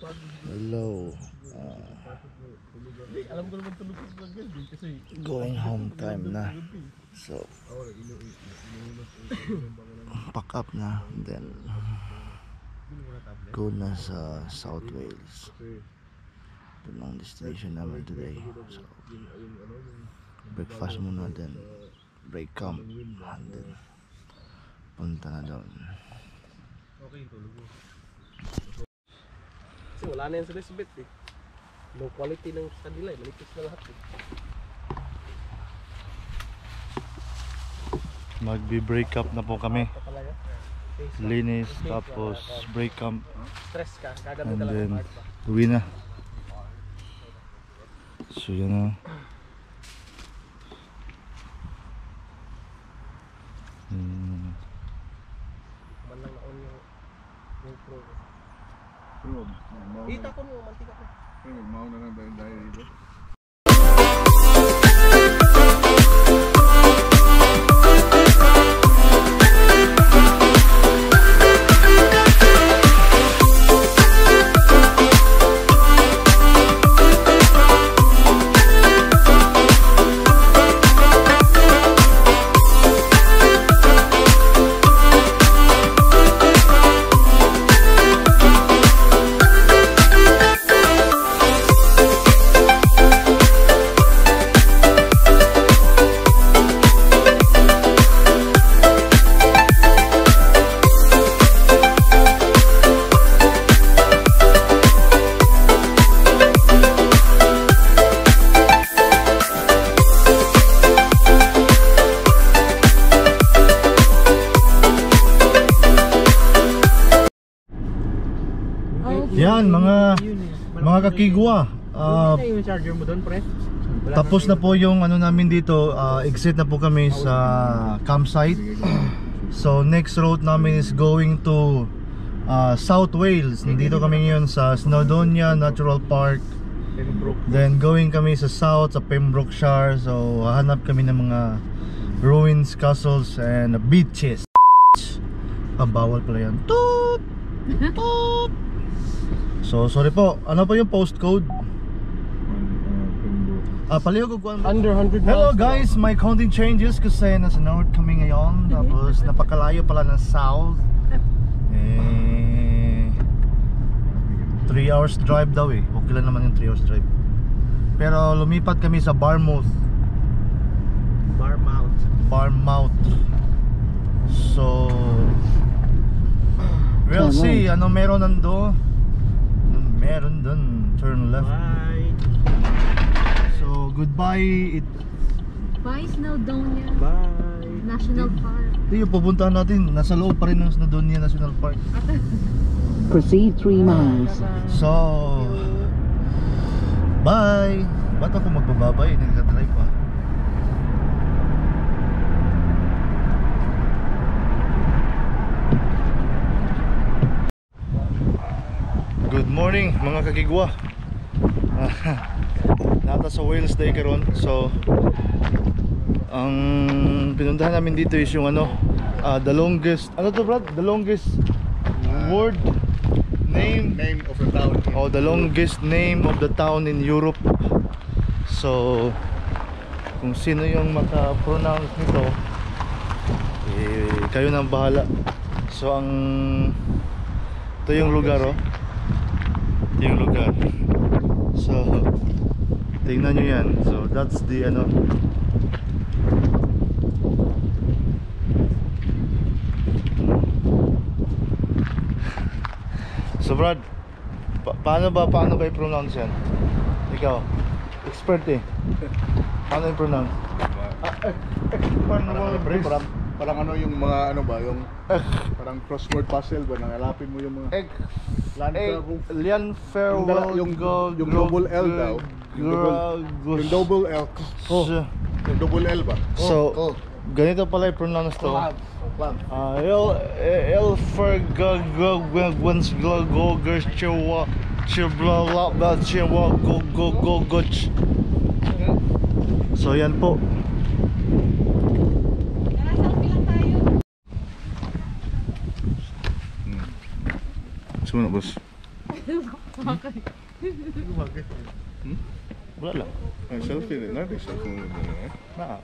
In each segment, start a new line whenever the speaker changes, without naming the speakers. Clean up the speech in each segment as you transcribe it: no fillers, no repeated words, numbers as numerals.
Hello. Going home time na. So pack up na, then go na sa South Wales. Ito ang destination namin today. So breakfast muna, then break camp, and then punta na doon.
Okay, tulog mo. Kasi wala na yan sa Elizabeth eh. Low quality ng kanila eh, manipis na lahat eh.
Magbi-break up na po kami. Linis, tapos break camp,
Stress ka, kaganda
and
talaga.
then uwi na. So yun na.
Man lang na-on yung pro. Kita ko nung mantika ko.
Pero magmao na lang dahil dito.
Yan mga kakigwa,
Yung charger mo doon, pre?
tapos na po yung ano namin dito. Exit na po kami sa campsite. So next route namin is going to South Wales. Nandito kami ngayon sa Snowdonia Natural Park. Then going kami sa south, sa Pembrokeshire. So hahanap kami ng mga ruins, castles, and beaches. Bawal pala yan. Toop! Toop! So sorry po, ano pa yung postcode? Palihog ko.
Under 100 miles.
Hello guys, my counting changes kasi nasa north kami ngayon. Tapos napakalayo pala ng south. 3 hours drive daw eh. Okay lang naman yung 3 hours drive. Pero lumipat kami sa Barmouth. Barmouth. So we'll see ano meron nando. Meron dun, turn left.
Bye.
So goodbye.
Bye Snowdonia
Bye.
National Park.
Ito yung pupuntahan natin. Nasa loob pa rin ng Snowdonia National Park.
Proceed 3 miles.
So bye. Ba't ako magbababay? Nagka-drive pa. Good morning mga kakigwa. Nata sa Wales Day karon. So ang pinuntahan namin dito is yung ano, the longest, ano to Brad? The longest word name
of the town.
Oh, the longest name of the town in Europe. So kung sino yung maka-pronounce nito, kayo nang bahala. So ang ito yung lugar oh. Yung lugar. So tingnan nyo yan. So that's the ano. So Brad, paano ba i-pronounce yan? Ikaw, expert eh. Paano i-pronounce?
Parang ano yung mga ano ba, yung parang crossword puzzle ba, nangalapin mo yung mga
Lian farewell
yung double L daw. Yung double L. Yung double L ba?
So ganito pala i-pronounce to. So yan po.
Semua nak bos.
Wala lang.
Ay, selfie rin. Natin cellphone rin eh.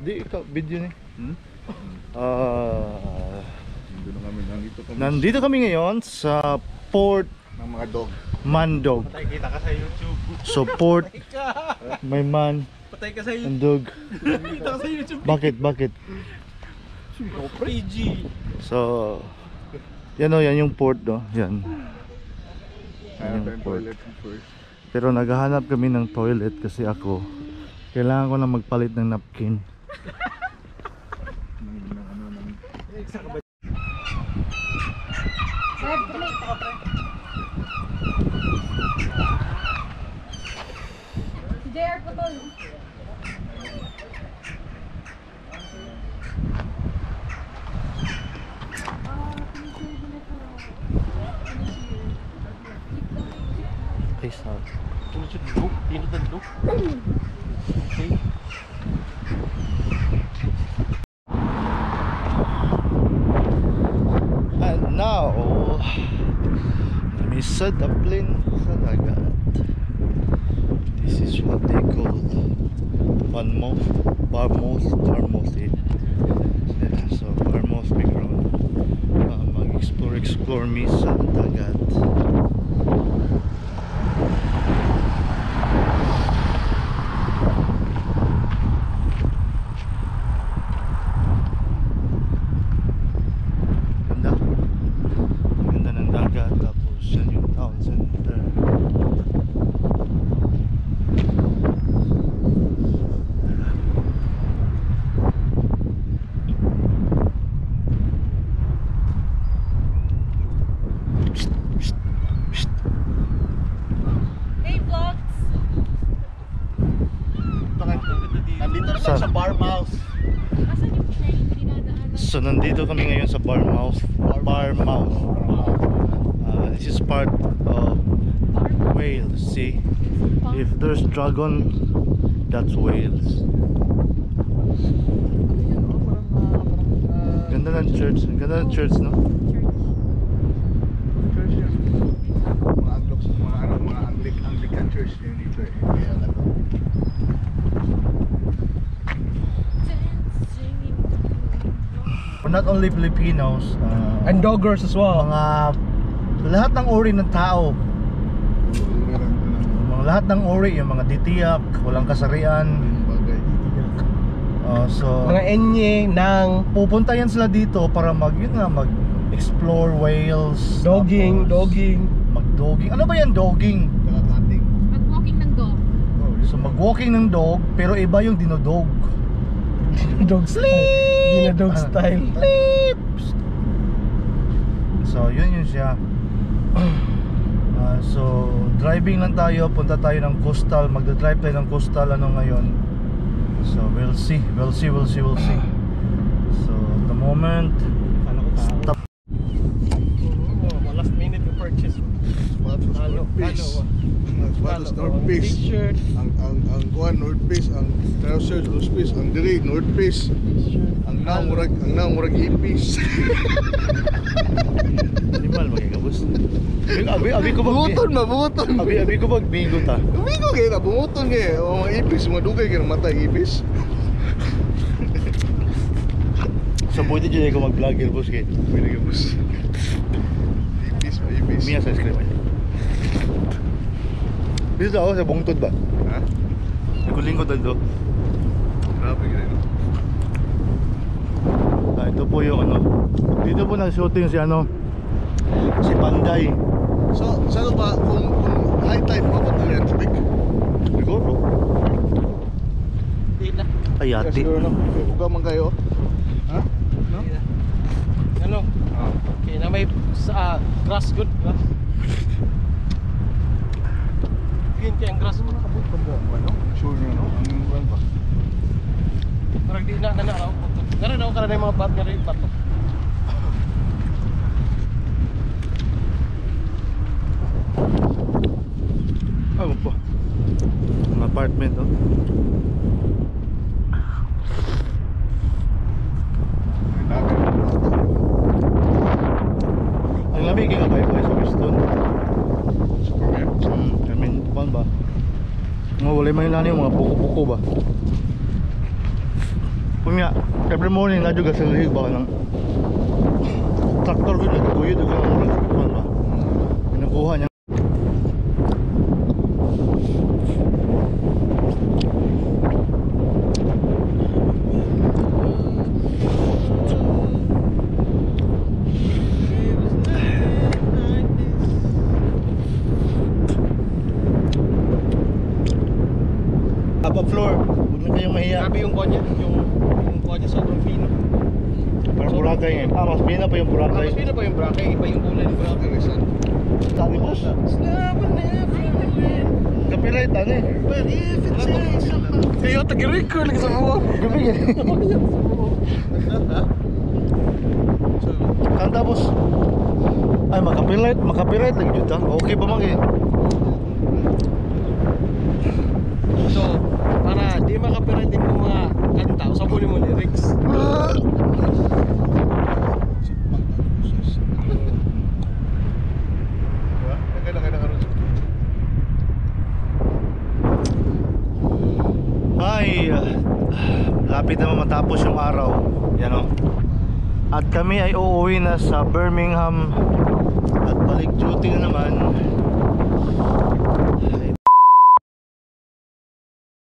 Di ikaw video ni. Nandito kami ngayon sa Port
Ng mga dog.
Mandog.
Patay kita ka sa YouTube.
So Port may man
Patay ka sa YouTube.
and dog.
Kita ka sa YouTube.
Bakit?
PG.
So yan o, yan yung port do. Yan.
Kaya
Yung
tayo
port.
toilet first.
Pero naghahanap kami ng toilet kasi ako kailangan ko na magpalit ng napkin.
Si JR po tol.
Peace out.
Tulad siya dito. Dito na dito. Okay.
And now may sa Dublin sa dagat. This is what they call Barmouth. Yeah, so Barmouth background. Mag-explore me sa dagat. Ganda ng dagat, tapos yan yung town center.
Hey vlogs!
Nandito naman
Saan?
sa Barmouth.
Asan yung train dinadaanan?
So nandito kami ngayon sa Barmouth. This is part of Wales. See, if there's dragon, that's Wales. Ganda ng church, no?
Church yun. Mga Anglican church yun dito eh. Kaya ano.
Not only Filipinos,
And doggers as well.
lahat ng uri ng tao, lahat ng uri, yung mga ditiyak, walang kasarian.
Bagay.
So
Mga enye ng
pupunta yan sila dito para mag-explore Wales.
dogging.
Mag-dogging. Ano ba yan, dogging?
Nakakating.
Mag-walking ng dog.
So mag-walking ng dog, pero iba yung dinodog.
Dog style. Dog style.
Sleep! So yun siya. So driving lang tayo, punta tayo ng coastal, magdadrive tayo ng coastal ngayon. So we'll see. So at the moment, stop.
Last minute to purchase.
North Face. Batos North Face.
T-shirt.
Ang kuan North Face, ang trousers North Face, ang diri North Face. Ang naong murag hippies.
Animal magigabos. Abi ko
Buton.
Abi ko magbingo ta.
Umigo kayo na, bumuton kayo. O mga hippies, mga dugay kayo na matay hippies.
So buti dyan ko mag-vlogger boss kay.
Pwede ka bus. Hippies.
Miya sa screen. Dito ako sa bungtod ba?
Ha?
Kuling ko dito.
Grabe ka rin.
Ito po yung dito po nag-shooting si Panday.
So, saan ba, kung high tide, mabot na yan tubig?
Siguro.
Di na.
Ayati.
Siguro na, uga man kayo. Ha? No?
Ano? Okay, na may grass good. Grass. Bigyan kaya ang grass mo na kabut pa mo.
Ano? Sure nyo, no? Ang kuwan ba?
Parang di na raw. Naroon ako ka na yung mga bat nga rin bato.
Ano po? Ang apartment Ang lamig nga ba sa Weston?
Superman?
kuan ba? Mga wala man lang yung mga buko-buko ba. Kunya, every morning na juga sa liig ba ng traktor ko nagkuyo ko ng mga kuan ba. Pinakuha niya. Apa floor, huwag na kayong mahiya.
Grabe yung kanya, yung kanya sobrang fino.
Parang Boracay ngayon. Mas pina pa yung Boracay.
Mas fino pa yung Boracay, iba yung kulay ng Boracay. Resan.
Tani boss. Copyright tani.
Kayo, tagi-record lagi sa buwan.
Gabi yan. Kanta boss. Ay makapiright lagi dito. Okay pa mag eh.
So, para di makapiright din yung mga kanta, usapulin mo lyrics.
Ay, lapit naman matapos yung araw. Yan o. At kami ay uuwi na sa Birmingham. At balik duty na naman. Ay,